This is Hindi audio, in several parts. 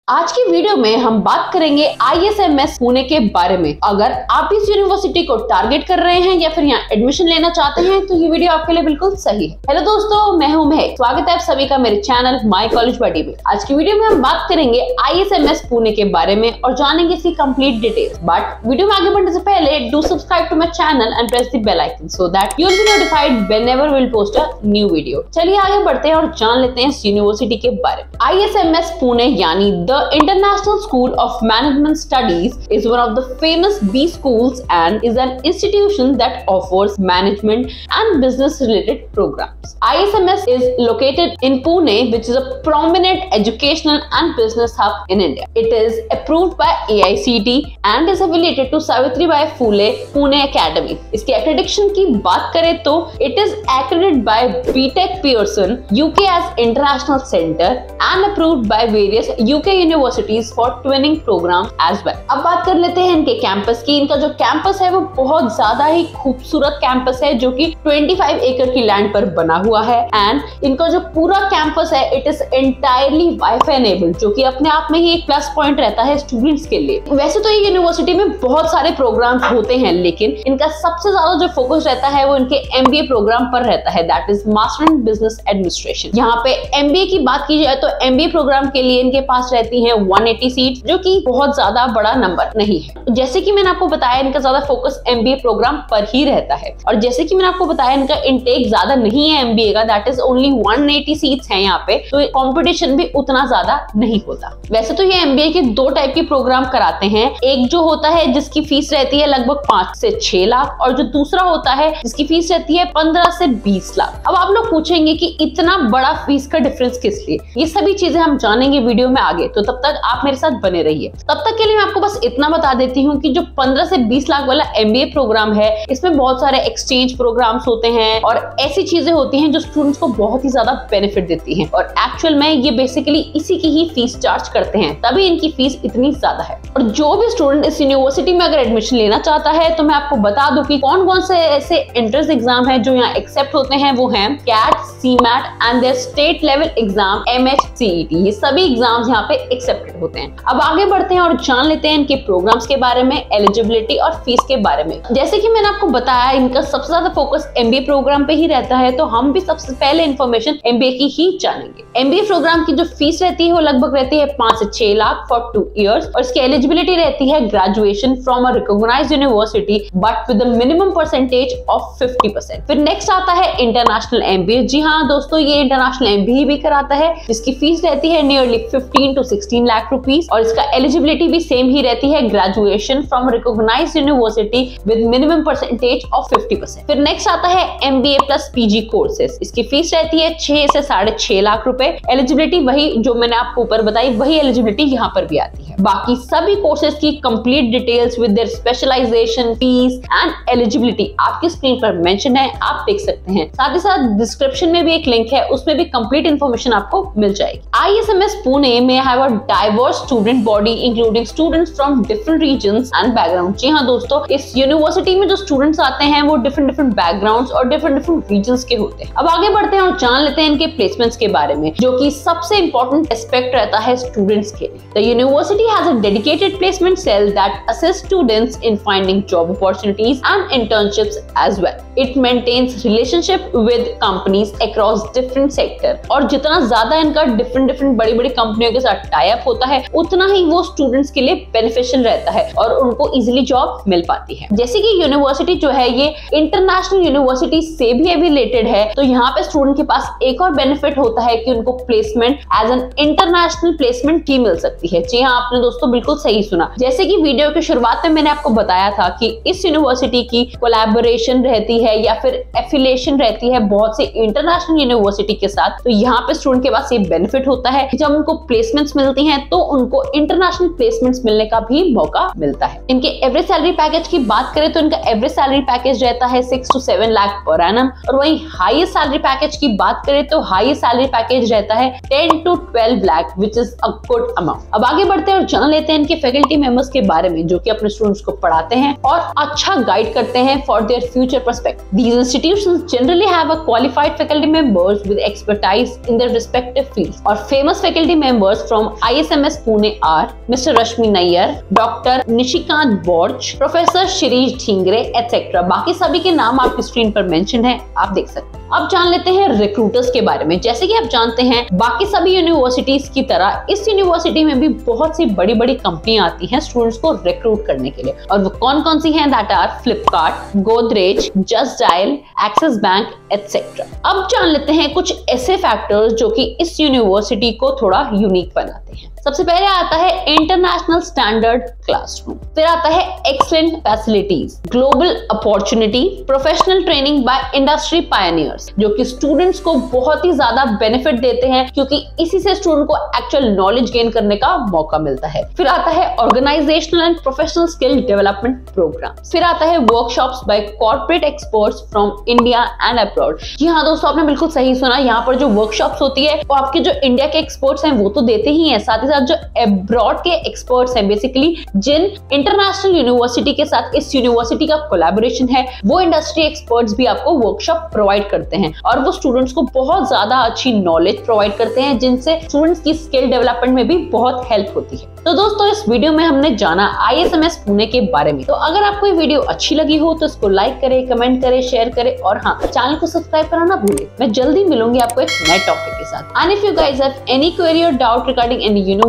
आज की वीडियो में हम बात करेंगे ISMS पुणे के बारे में। अगर आप इस यूनिवर्सिटी को टारगेट कर रहे हैं या फिर यहाँ एडमिशन लेना चाहते हैं तो ये वीडियो आपके लिए बिल्कुल सही है। हेलो दोस्तों, मैं हूं महक। स्वागत है आप सभी का मेरे चैनल माय कॉलेज बडी में। आज की वीडियो में हम बात करेंगे ISMS पुणे के बारे में और जानेंगे इसकी कंप्लीट डिटेल्स। बट वीडियो में आगे बढ़ने से पहले do subscribe to my channel and press the bell icon so that you will be notified whenever we will post a new video. चलिए आगे बढ़ते हैं और जान लेते हैं इस यूनिवर्सिटी के बारे में। ISMS पुणे यानी The International School of Management Studies is one of the famous B schools and is an institution that offers management and business related programs. ISMS is located in Pune, which is a prominent educational and business hub in India. It is approved by AICTE and is affiliated to Savitribai Phule Pune Academy. इसके accreditation की बात करें तो it is accredited by BTech Pearson UK as International Center and approved by various UK universities for twinning program as well. अब बात कर लेते हैं इनके कैंपस की। इनका जो कैंपस है वो बहुत ज्यादा ही खूबसूरत कैंपस है जो कि 25 एकड़ की लैंड पर बना हुआ है एंड इनका जो पूरा कैंपस है it is entirely wifi enabled, जो कि अपने आप में ही एक प्लस पॉइंट रहता है स्टूडेंट्स के लिए। वैसे तो ये यूनिवर्सिटी में बहुत सारे प्रोग्राम्स होते हैं, लेकिन इनका सबसे ज्यादा जो फोकस रहता है वो इनके MBA प्रोग्राम पर रहता है, that is master in business administration. यहाँ पे MBA की बात की जाए तो MBA प्रोग्राम के लिए इनके पास रहती है 180 सीट, जो कि बहुत ज्यादा बड़ा नंबर नहीं है। जैसे कि मैंने आपको बताया इनका ज्यादा फोकस MBA प्रोग्राम पर ही रहता है और जैसे कि मैंने आपको बताया इनका इनटेक ज्यादा नहीं है MBA का, दैट इज ओनली 180 सीट्स हैं यहाँ पे, तो कंपटीशन भी उतना ज्यादा नहीं होता। वैसे तो ये MBA के दो टाइप के प्रोग्राम कराते हैं, एक जो होता है जिसकी फीस रहती है लगभग 5 से 6 लाख और जो दूसरा होता है जिसकी फीस रहती है 15 से 20 लाख। अब आप लोग पूछेंगे कि इतना बड़ा फीस का डिफरेंस किस लिए? ये सभी चीजें हम जानेंगे वीडियो में आगे, तो तब तक आप मेरे साथ बने रहिए। तब तक के लिए मैं आपको बस इतना बता देती हूँ कि जो 15 से 20 लाख वाला MBA प्रोग्राम है इसमें बहुत सारे एक्सचेंज प्रोग्राम्स होते हैं और ऐसी चीजें होती हैं जो स्टूडेंट्स को बहुत ही ज्यादा बेनिफिट देती हैं और एक्चुअल में ये बेसिकली इसी की ही फीस चार्ज करते हैं, तभी इनकी फीस इतनी ज्यादा है। और जो भी स्टूडेंट इस यूनिवर्सिटी में अगर एडमिशन लेना चाहता है तो मैं आपको बता दूं कि कौन कौन से ऐसे एंट्रेंस एग्जाम है जो यहाँ एक्सेप्ट होते हैं। वो हैं CAT, CMAT and there state level exam MHCET। ये सभी एग्जाम्स यहाँ पे एक्सेप्टेड होते हैं। अब आगे बढ़ते हैं और जान लेते हैं इनके प्रोग्राम्स के बारे में, एलिजिबिलिटी और फीस के बारे में। जैसे कि मैंने आपको बताया इनका सबसे ज्यादा फोकस MBA प्रोग्राम पे ही रहता है, तो हम भी सबसे पहले इंफॉर्मेशन MBA की ही जानेंगे। MBA प्रोग्राम की जो फीस रहती है वो लगभग रहती है 5 से 6 लाख फॉर 2 इयर्स और इसकी एलिजिबिलिटी रहती है graduation from a recognised university but with the minimum percentage of 50%। फिर नेक्स्ट आता है इंटरनेशनल MBA। जी हाँ दोस्तों, ये इंटरनेशनल MBA भी कराता है जिसकी फीस रहती है नियरली 15 to 16 लाख रुपीस और इसका एलिजिबिलिटी भी सेम ही रहती है graduation from recognised university with minimum percentage of 50%। फिर नेक्स्ट आता है MBA प्लस PG कोर्सेज। इसकी फीस रहती है 6 से 6.5 लाख रुपए। एलिजिबिलिटी वही जो मैंने आपको ऊपर बताई, वही एलिजिबिलिटी यहाँ पर भी आती है। बाकी सभी कोर्सेज की complete details with their specialisation, fees and eligibility आपकी स्क्रीन पर मेंशन है, आप देख सकते हैं। साथ ही साथ डिस्क्रिप्शन में भी एक लिंक है, उसमें भी कंप्लीट इन्फॉर्मेशन आपको मिल जाएगी। ISMS पुणे में have a diverse student body including students from different regions and background. जी हाँ दोस्तों, इस यूनिवर्सिटी में जो स्टूडेंट्स आते हैं वो डिफरेंट बैकग्राउंड्स और डिफरेंट रीजन्स के होते हैं। अब आगे बढ़ते हैं और जान लेते हैं इनके प्लेसमेंट्स के बारे में, जो कि सबसे इंपॉर्टेंट एस्पेक्ट रहता है स्टूडेंट्स के लिए। The university has a dedicated placement cell that assist students in finding job opportunities and internships as well. It maintains relationship with companies across different sector और जितना ज्यादा इनका डिफरेंट बड़ी कंपनियों के साथ टाई अप होता है उतना ही वो स्टूडेंट्स के लिए बेनिफिशियल रहता है और उनको इजीली जॉब मिल पाती है। जैसे कि यूनिवर्सिटी जो है ये इंटरनेशनल यूनिवर्सिटी से भी रिलेटेड है, तो यहाँ पे स्टूडेंट के पास एक और बेनिफिट होता है कि उनको placement as an international placement की मिल सकती है। जी हाँ, आपने दोस्तों बिल्कुल सही सुना। जैसे कि वीडियो के शुरुआत में मैंने आपको बताया था कि इस यूनिवर्सिटी की कोलैबोरेशन रहती है या फिर एफिलिएशन रहती है बहुत से इंटरनेशनल यूनिवर्सिटी के साथ, तो यहाँ पे स्टूडेंट के पास ये बेनिफिट होता है कि जब उनको प्लेसमेंट्स मिलती हैं तो उनको इंटरनेशनल प्लेसमेंट्स मिलने का भी मौका मिलता है। इनके एवरेज सैलरी पैकेज की बात करें तो इनका एवरेज सैलरी पैकेज रहता है 6 to 7 लाख पर एनम और वहीं हाईएस्ट सैलरी पैकेज की बात करें तो हाईएस्ट सैलरी पैकेज रहता है 10 to 12 lakh which is a good amount. अब आगे बढ़ते हैं और जान लेते हैं इनके फैकल्टी मेंबर्स के बारे में जो कि अपने स्टूडेंट्स को पढ़ाते हैं और अच्छा गाइड करते हैं for their future perspective. These institutions generally have a qualified faculty members with expertise in their respective fields और famous faculty members from ISMS Pune are, mister Rashmi Nayyar, doctor Nishikant Borch, professor Shirish Dhingre etcetera. बाकी सभी के नाम आपकी स्क्रीन पर मेंशन है, आप देख सकते हैं। अब जान लेते हैं रिक्रूटर्स के बारे में। जैसे कि आप जानते हैं बाकी सभी यूनिवर्सिटीज की तरह इस यूनिवर्सिटी में भी बहुत सी बड़ी बड़ी कंपनियां आती हैं स्टूडेंट्स को रिक्रूट करने के लिए, और वो कौन कौन सी हैं? That are Flipkart, Godrej, Just Dial, Axis Bank etcetera. अब जान लेते हैं कुछ ऐसे फैक्टर्स जो कि इस यूनिवर्सिटी को थोड़ा यूनिक बनाते हैं। सबसे पहले आता है इंटरनेशनल स्टैंडर्ड क्लासरूम, फिर आता है excellent facilities, global opportunity, professional training by industry pioneers, जो कि स्टूडेंट्स को बहुत ही ज्यादा बेनिफिट देते हैं क्योंकि इसी से स्टूडेंट को एक्चुअल नॉलेज गेन करने का मौका मिलता है। फिर आता है organisational and professional skill development program, फिर आता है workshops by corporate experts from India and abroad. जी हाँ दोस्तों, आपने बिल्कुल सही सुना, यहाँ पर जो वर्कशॉप्स होती है वो आपके जो इंडिया के एक्सपर्ट्स हैं वो तो देते ही हैं, साथ ही जो अब्रॉड के एक्सपर्ट्स हैं, बेसिकली जिन इंटरनेशनल यूनिवर्सिटी के साथ इस यूनिवर्सिटी का कोलैबोरेशन है, वो इंडस्ट्री एक्सपर्ट्स भी आपको वर्कशॉप प्रोवाइड करते हैं और वो स्टूडेंट्स को बहुत ज्यादा अच्छी नॉलेज प्रोवाइड करते हैं, जिनसे स्टूडेंट्स की स्किल डेवलपमेंट में भी बहुत हेल्प होती है। तो दोस्तों, इस वीडियो में हमने जाना ISMS पुणे के बारे में। तो अगर आपको ये वीडियो अच्छी लगी हो तो इसको लाइक करें, कमेंट करें, शेयर करें और हाँ, चैनल को सब्सक्राइब करना ना भूलें। मैं जल्दी मिलूंगी आपको एक नए टॉपिक के साथ। And if you guys have any query और doubt regarding any university,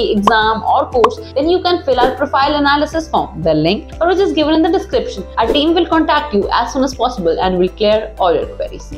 exam or course, then you can fill our profile analysis form. The link for which is given in the description. Our team will contact you as soon as possible and will clear all your queries.